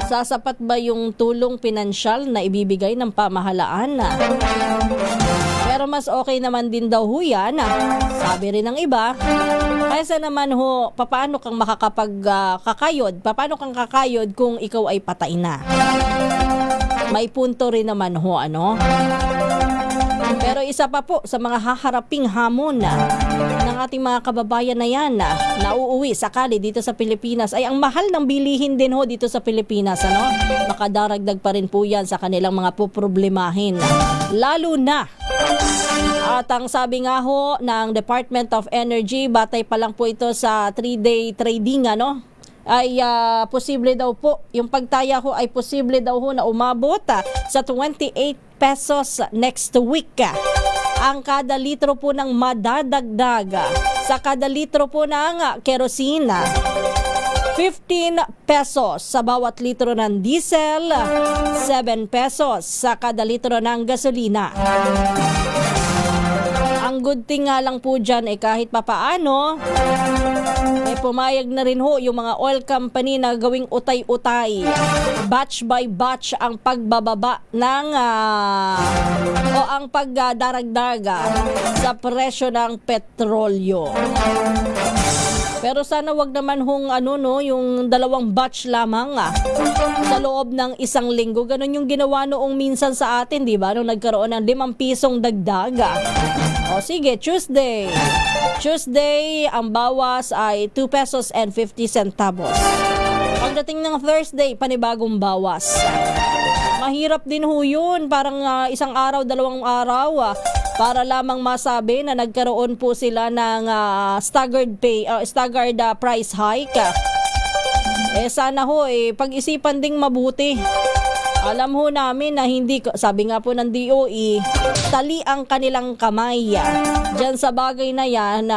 Sasapat ba yung tulong pinansyal na ibibigay ng pamahalaan? Pero mas okay naman din daw ho yan, sabi rin ng iba. Kaysa naman ho, paano kang makakapagkakayod? Paano kang kakayod kung ikaw ay patay na? May punto rin naman ho, Pero isa pa po sa mga haharaping hamon ng ating mga kababayan na yan na uuwi sakali dito sa Pilipinas ay ang mahal ng bilihin din ho dito sa Pilipinas. Makadaragdag pa rin po yan sa kanilang mga poproblemahin. Lalo na at ang sabi nga ho ng Department of Energy, batay pa lang po ito sa 3-day trading, ay posible daw po, yung pagtaya ho ay posible daw ho na umabot sa 28 pesos next week. Ang kada litro po ng madadagdag sa kada litro po ng kerosene, 15 pesos sa bawat litro ng diesel, 7 pesos sa kada litro ng gasolina. Ang good thing nga lang po dyan kahit papaano, pumayag na rin ho yung mga oil company na gawing utay-utay. Batch by batch ang pagbababa ng ang pagdaragdag sa presyo ng petrolyo. Pero sana wag naman hong yung 2 batch lamang sa loob ng 1 linggo. Ganon yung ginawa noong minsan sa atin, di ba? Nung nagkaroon ng 5 pisong dagdag. O sige, Tuesday, ang bawas ay 2 pesos and 50 centavos. Pagdating ng Thursday, panibagong bawas. Mahirap din ho yun. Parang 1 araw, 2 araw para lamang masabi na nagkaroon po sila ng staggered price hike. Sana ho pag-isipan ding mabuti. Alam ho namin na hindi, sabi nga po ng DOE, tali ang kanilang kamay dyan sa bagay na yan,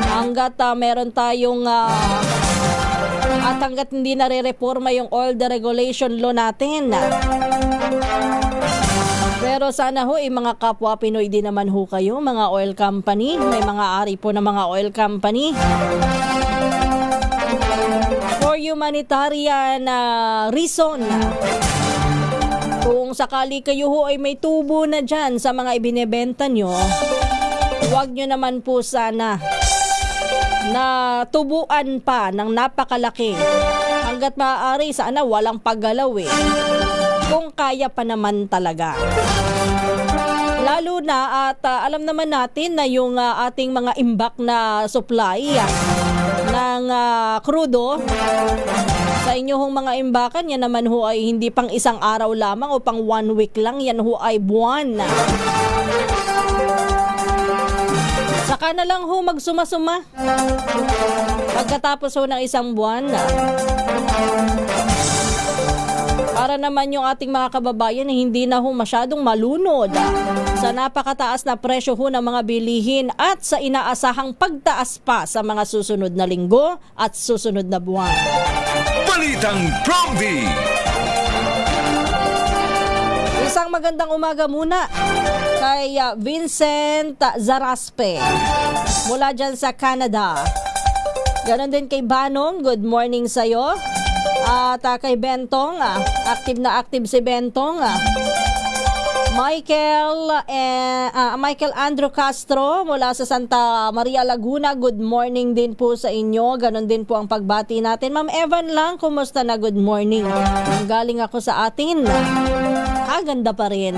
hanggat meron tayong at hanggat hindi nare-reforma yung oil deregulation law natin. Pero sana ho mga kapwa Pinoy din naman ho kayo, mga oil company, may mga ari po ng mga oil company, for humanitarian reason. Kung sakali kayo ho ay may tubo na dyan sa mga ibinebenta nyo, huwag nyo naman po sana na tubuan pa ng napakalaki. Hanggat maaari, sana walang paggalaw kung kaya pa naman talaga. Lalo na at alam naman natin na yung ating mga imbak na supply ng krudo sa inyong mga imbakan. Yan naman ho ay hindi pang isang araw lamang o pang 1 week lang. Yan ho ay buwan. Saka na lang ho magsuma-suma pagkatapos ho ng isang buwan. Para naman yung ating mga kababayan hindi na ho masyadong malunod sa napakataas na presyo ho ng mga bilihin at sa inaasahang pagtaas pa sa mga susunod na linggo at susunod na buwan. Balitang Promdi. Isang magandang umaga muna kay Vincent Zaraspe mula dyan sa Canada. Ganon din kay Banong, good morning sa'yo. At kay Bentong, active na active si Bentong. Michael Andrew Castro mula sa Santa Maria Laguna, good morning din po sa inyo. Ganon din po ang pagbati natin. Ma'am Evan lang, kumusta na? Good morning. Galing ako sa atin. Ganda pa rin.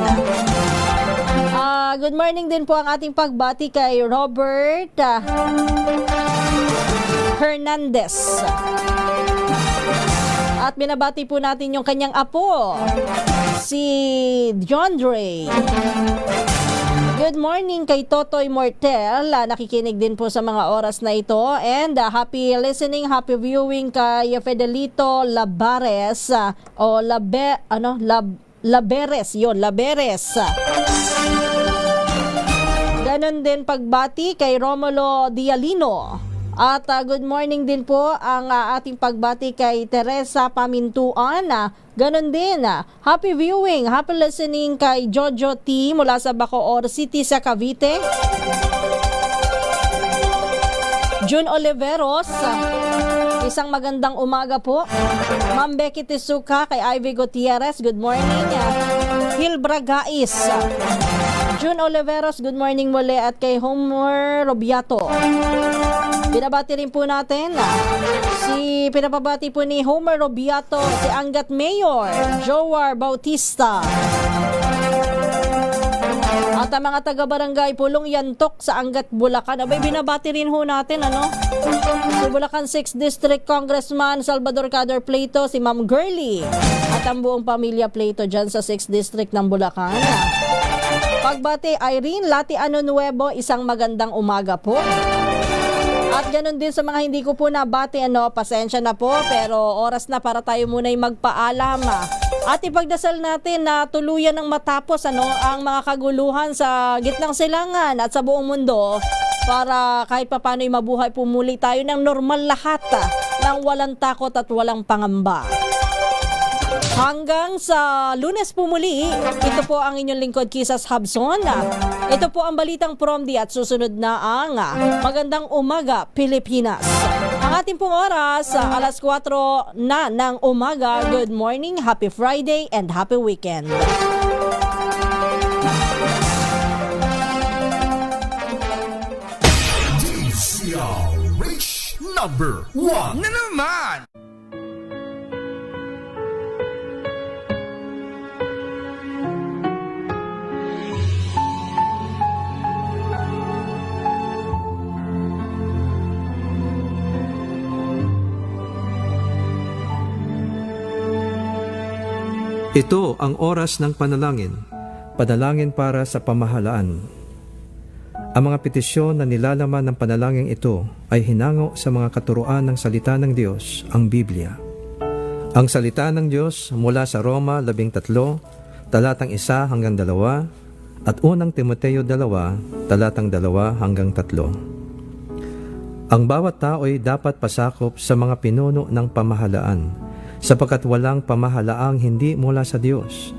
Good morning din po ang ating pagbati kay Robert Hernandez. At binabati po natin yung kanyang apo, si John Dre. Good morning kay Totoy Mortel. Nakikinig din po sa mga oras na ito. And happy listening, happy viewing kay Fidelito Labares. Laberes. Ganon din pagbati kay Romulo Dialino. At good morning din po ang ating pagbati kay Teresa Pamintuan. Ganon din. Happy viewing, happy listening kay Jojo T mula sa Bacoor City sa Cavite. June Oliveros, isang magandang umaga po. Ma'am Becky Tisuka, kay Ivy Gutierrez, good morning. Hilbra Gais. June Oliveros, good morning muli. At kay Homer Robiato. Binabati rin po natin pinapabati po ni Homer Robiato si Angat Mayor Joar Bautista. At ang mga taga-barangay Pulong Yantok sa Angat, Bulacan. Abay, binabati rin ho natin, si Bulacan 6th District Congressman Salvador Cader Plato, si Ma'am Girlie, at ang buong pamilya Plato dyan sa 6th District ng Bulacan. Pagbati Irene Latiano Nuevo, isang magandang umaga po. At ganun din sa mga hindi ko po nabati, pasensya na po, pero oras na para tayo muna magpaalam. At ipagdasal natin na tuluyan ng matapos ang mga kaguluhan sa gitnang silangan at sa buong mundo para kahit papano'y mabuhay pumuli tayo ng normal lahat ng walang takot at walang pangamba. Hanggang sa Lunes po muli, ito po ang inyong lingkod, Kisas Habson. Ito po ang Balitang Promdi at susunod na ang Magandang Umaga, Pilipinas. Ang ating pong oras, alas 4 na ng umaga. Good morning, happy Friday, and happy weekend. DCRH number 1 na naman. Ito ang oras ng panalangin, panalangin para sa pamahalaan. Ang mga petisyon na nilalaman ng panalangin ito ay hinango sa mga katuruan ng salita ng Diyos, ang Biblia. Ang salita ng Diyos mula sa Roma 13, talatang 1 hanggang 2, at unang Timoteo 2, talatang 2 hanggang 3. Ang bawat tao ay dapat pasakop sa mga pinuno ng pamahalaan, sapagkat walang pamahalaang hindi mula sa Diyos,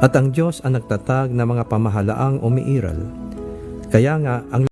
at ang Diyos ang nagtatag ng mga pamahalaang umiiral. Kaya nga, ang